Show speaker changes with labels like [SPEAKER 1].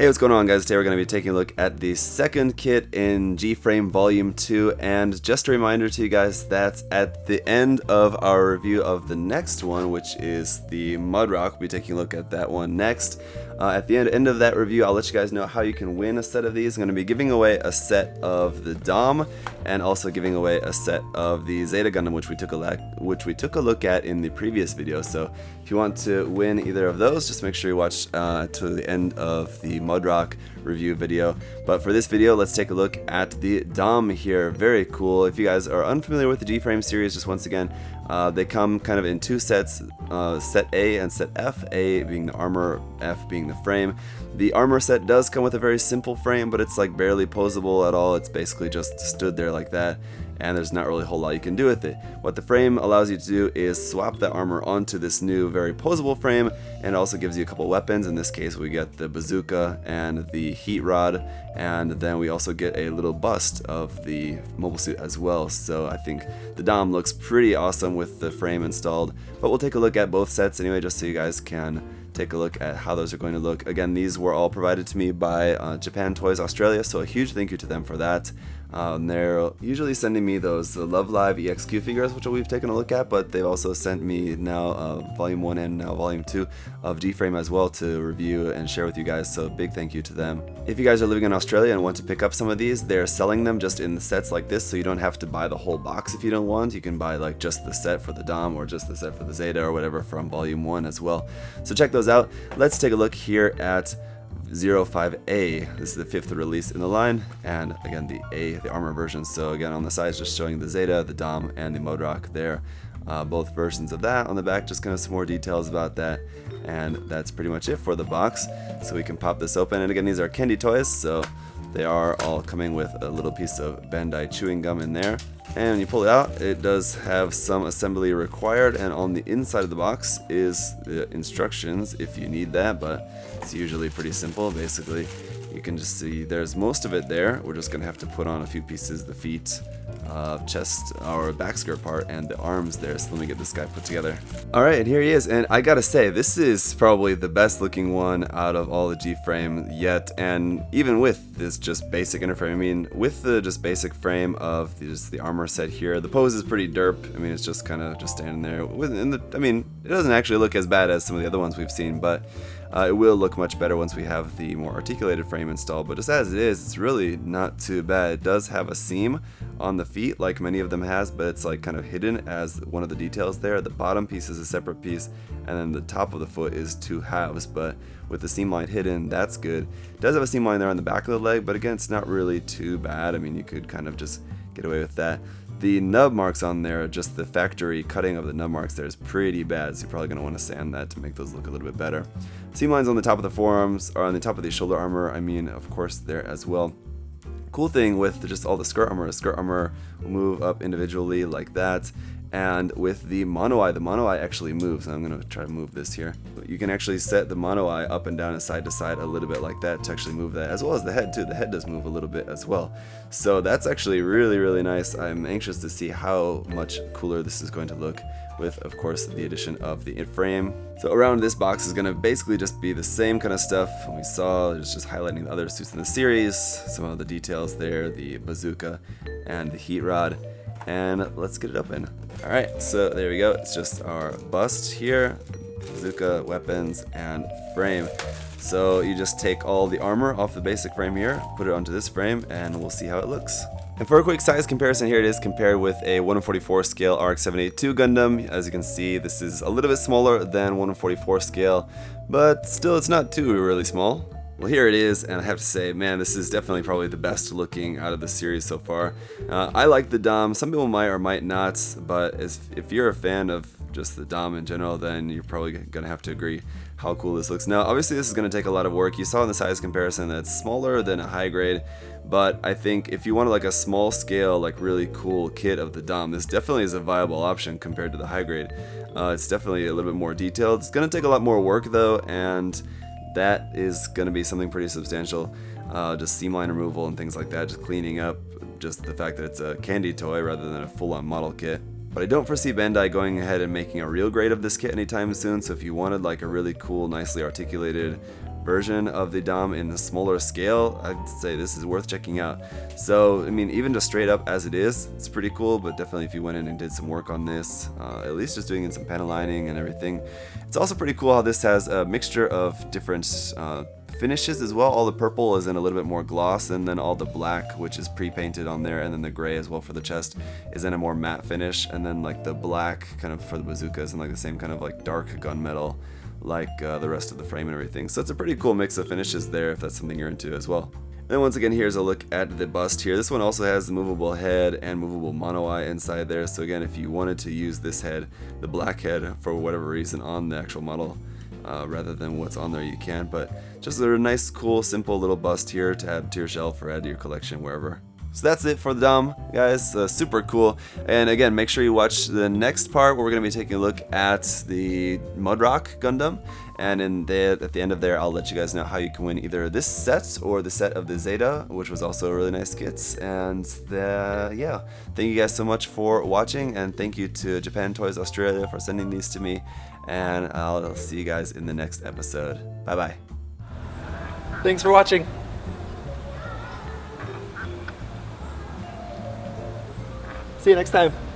[SPEAKER 1] Hey, what's going on, guys? Today we're going to be taking a look at the second kit in G-Frame Volume 2, and just a reminder to you guys that at the end of our review of the next one, which is the Mudrock, we'll be taking a look at that one next. At the end of that review, I'll let you guys know how you can win a set of these. I'm going to be giving away a set of the Dom, and also giving away a set of the Zeta Gundam, which we took a look at in the previous video. So if you want to win either of those, just make sure you watch to the end of the Mudrock review video. But for this video, let's take a look at the Dom here. Very cool. If you guys are unfamiliar with the G-Frame series, just once again, they come kind of in two sets, set A and set F, A being the armor, F being the frame. The armor set does come with a very simple frame, but it's like barely posable at all. It's basically just stood there like that, and there's not really a whole lot you can do with it. What the frame allows you to do is swap that armor onto this new very posable frame, and also gives you a couple weapons. In this case, we get the bazooka and the heat rod, and then we also get a little bust of the mobile suit as well. So I think the Dom looks pretty awesome with the frame installed, but we'll take a look at both sets anyway, just so you guys can take a look at how those are going to look. Again, these were all provided to me by Japan Toys Australia, so a huge thank you to them for that. They're usually sending me those Love Live EXQ figures, which we've taken a look at, but they've also sent me now Volume 1 and now Volume 2 of G-Frame as well to review and share with you guys, so big thank you to them. If you guys are living in Australia and want to pick up some of these, they're selling them just in the sets like this, so you don't have to buy the whole box if you don't want. You can buy like just the set for the Dom or just the set for the Zeta or whatever from Volume 1 as well. So check those out. Let's take a look here at 05A. This is the 5th release in the line, and again the A, the armor version. So again on the sides just showing the Zeta, the Dom, and the Mudrock there. Both versions of that. On the back just kind of some more details about that, and that's pretty much it for the box. So we can pop this open, and again these are candy toys, so they are all coming with a little piece of Bandai chewing gum in there. And when you pull it out, it does have some assembly required, and on the inside of the box is the instructions if you need that, but it's usually pretty simple. Basically, you can just see there's most of it there. We're just going to have to put on a few pieces, the feet, chest, or back skirt part, and the arms there. So let me get this guy put together. Alright, and here he is, and I gotta say, this is probably the best looking one out of all the G-Frame yet, and even with this just basic inner frame, I mean, with the just basic frame of the armor set here, the pose is pretty derp. I mean, it's just kind of just standing there. I mean, it doesn't actually look as bad as some of the other ones we've seen, but it will look much better once we have the more articulated frame installed. But just as it is, it's really not too bad. It does have a seam on the feet, like many of them has, but it's like kind of hidden as one of the details there. The bottom piece is a separate piece, and then the top of the foot is two halves, but with the seam line hidden, that's good. It does have a seam line there on the back of the leg, but again, it's not really too bad. I mean, you could kind of just get away with that. The nub marks on there, just the factory cutting of the nub marks there is pretty bad, so you're probably going to want to sand that to make those look a little bit better. Seam lines on the top of the forearms, or on the top of the shoulder armor, I mean, of course, there as well. Cool thing with just all the skirt armor will move up individually like that. And with the mono eye actually moves. I'm going to try to move this here. You can actually set the mono eye up and down and side to side a little bit like that to actually move that, as well as the head too. The head does move a little bit as well. So that's actually really, really nice. I'm anxious to see how much cooler this is going to look with, of course, the addition of the frame. So around this box is going to basically just be the same kind of stuff we saw. It's just highlighting the other suits in the series, some of the details there, the bazooka and the heat rod. And let's get it open. Alright, so there we go. It's just our bust here, bazooka, weapons, and frame. So you just take all the armor off the basic frame here, put it onto this frame, and we'll see how it looks. And for a quick size comparison, here it is compared with a 1/44 scale RX-782 Gundam. As you can see, this is a little bit smaller than 1/44 scale, but still it's not too really small. Well, here it is, and I have to say, man, this is definitely probably the best looking out of the series so far. I like the Dom. Some people might or might not, but if you're a fan of just the Dom in general, then you're probably going to have to agree how cool this looks. Now, obviously, this is going to take a lot of work. You saw in the size comparison that it's smaller than a high grade, but I think if you wanted like a small scale, like really cool kit of the Dom, this definitely is a viable option compared to the high grade. It's definitely a little bit more detailed. It's going to take a lot more work though, and that is going to be something pretty substantial. Just seam line removal and things like that, just cleaning up just the fact that it's a candy toy rather than a full-on model kit. But I don't foresee Bandai going ahead and making a real grade of this kit anytime soon, so if you wanted like a really cool, nicely articulated, version of the Dom in a smaller scale, I'd say this is worth checking out. So, I mean, even just straight up as it is, it's pretty cool, but definitely if you went in and did some work on this, at least just doing in some panel lining and everything. It's also pretty cool how this has a mixture of different finishes as well. All the purple is in a little bit more gloss, and then all the black, which is pre-painted on there, and then the gray as well for the chest is in a more matte finish, and then like the black kind of for the bazooka is in like the same kind of like dark gunmetal like the rest of the frame and everything. So it's a pretty cool mix of finishes there if that's something you're into as well. And then once again, here's a look at the bust here. This one also has the movable head and movable mono eye inside there. So again, if you wanted to use this head, the black head, for whatever reason on the actual model, rather than what's on there, you can. But just a nice, cool, simple little bust here to add to your shelf or add to your collection wherever. So that's it for the Dom, guys. Super cool. And again, make sure you watch the next part where we're going to be taking a look at the Mudrock Gundam. And at the end of there, I'll let you guys know how you can win either this set or the set of the Zeta, which was also a really nice kits. And yeah, thank you guys so much for watching, and thank you to Japan Toys Australia for sending these to me. And I'll see you guys in the next episode. Bye bye.
[SPEAKER 2] Thanks for watching. See you next time.